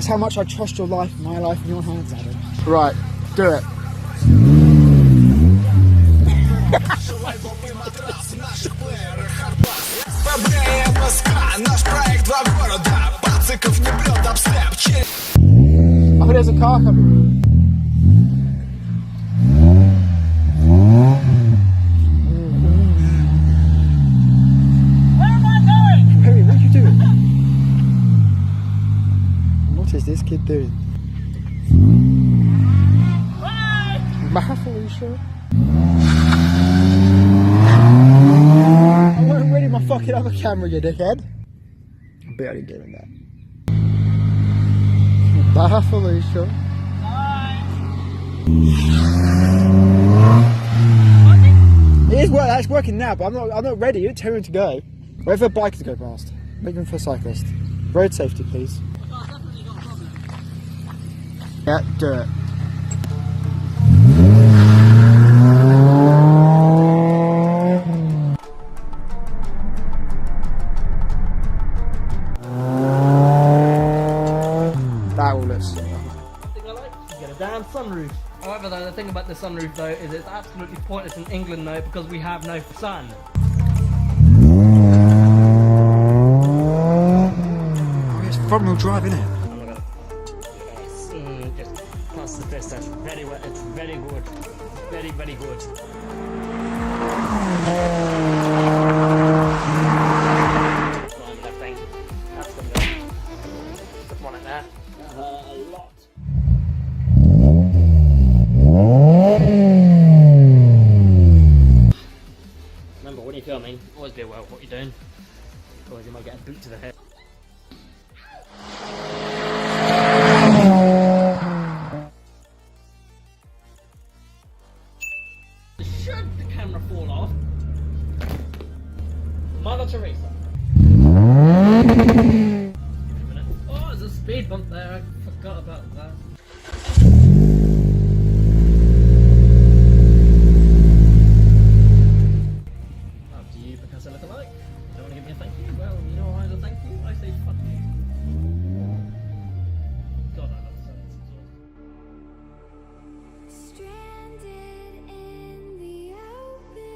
That's how much I trust your life, my life in your hands, Adam. Right, do it. I think there's a car coming. Where am I going? Hey, what are you doing? What is this kid doing? Bye! Bye, Felicia. I wasn't ready my fucking other camera, you dickhead. I'm barely doing that. Bye, Felicia. Bye! It is work. That's working now, but I'm not ready. You're telling me to go. Wait for a bike to go past. Make room for a cyclist. Road safety, please. I've definitely got a problem. Yeah, do it. That will look sick. Thing I like, you get a damn sunroof. However though, the thing about the sunroof though is it's absolutely pointless in England though because we have no sun. Oh, it's front wheel drive, isn't it? I'm not gonna... Yes, just pass the fist, that's very well, it's very good. Very, very good. That thing. That's the milk. Just want it there. A lot. Remember, when you're filming, always be aware of what you're doing. Otherwise you might get a boot to the head. Should the camera fall off? Mother Teresa. Oh, there's a speed bump there. I forgot about that. Up to you because I look alike. You don't want to give me a thank you? Well, you know why I don't thank you? I say fuck you. God, I love this. Stranded in the open,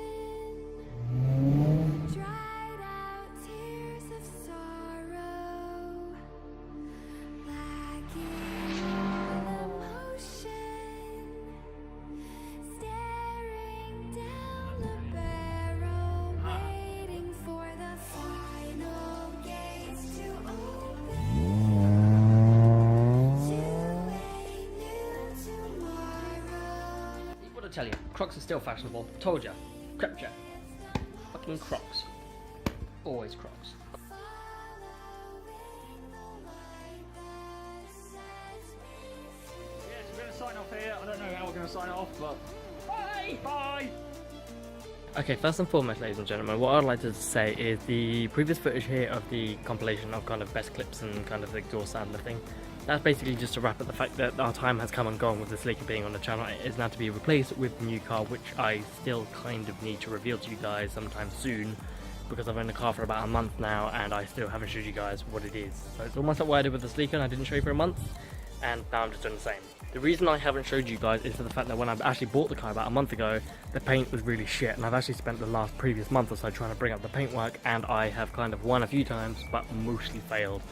dried out tears of sorrow, lacking all emotion, staring down the barrel, waiting for the final gates to open to a new tomorrow. What I tell you, Crocs are still fashionable. Told ya. Crap ya. Fucking Crocs. Always Crocs. Yes, we're going to sign off here. I don't know how we're going to sign off, but bye! Bye! Okay, first and foremost, ladies and gentlemen, what I'd like to say is the previous footage here of the compilation of kind of best clips and kind of the exhaust sound and thing, that's basically just to wrap up the fact that our time has come and gone with the Celica being on the channel. It is now to be replaced with the new car, which I still kind of need to reveal to you guys sometime soon, because I've owned the car for about a month now and I still haven't showed you guys what it is. So it's almost like what I did with the Celica and I didn't show you for a month, and now I'm just doing the same. The reason I haven't showed you guys is for the fact that when I actually bought the car about a month ago, the paint was really shit, and I've actually spent the previous month or so trying to bring up the paintwork, and I have kind of won a few times, but mostly failed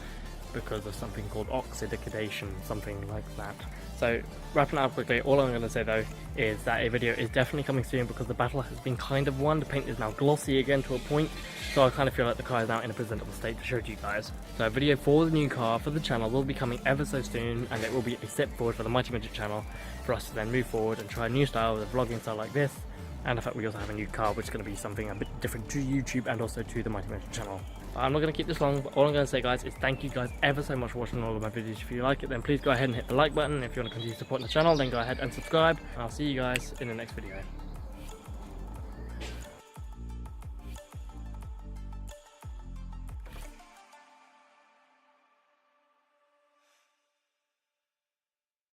because of something called oxidation, something like that. So wrapping it up quickly, all I'm going to say though is that a video is definitely coming soon because the battle has been kind of won. The paint is now glossy again to a point, so I kind of feel like the car is now in a presentable state to show to you guys. So a video for the new car for the channel will be coming ever so soon, and it will be a step forward for the MightyMidget channel for us to then move forward and try a new style with a vlogging style like this. And in fact we also have a new car which is going to be something a bit different to YouTube and also to the MightyMidget channel. I'm not going to keep this long, but all I'm going to say guys is thank you guys ever so much for watching all of my videos. If you like it then please go ahead and hit the like button. If you want to continue supporting the channel then go ahead and subscribe, and I'll see you guys in the next video.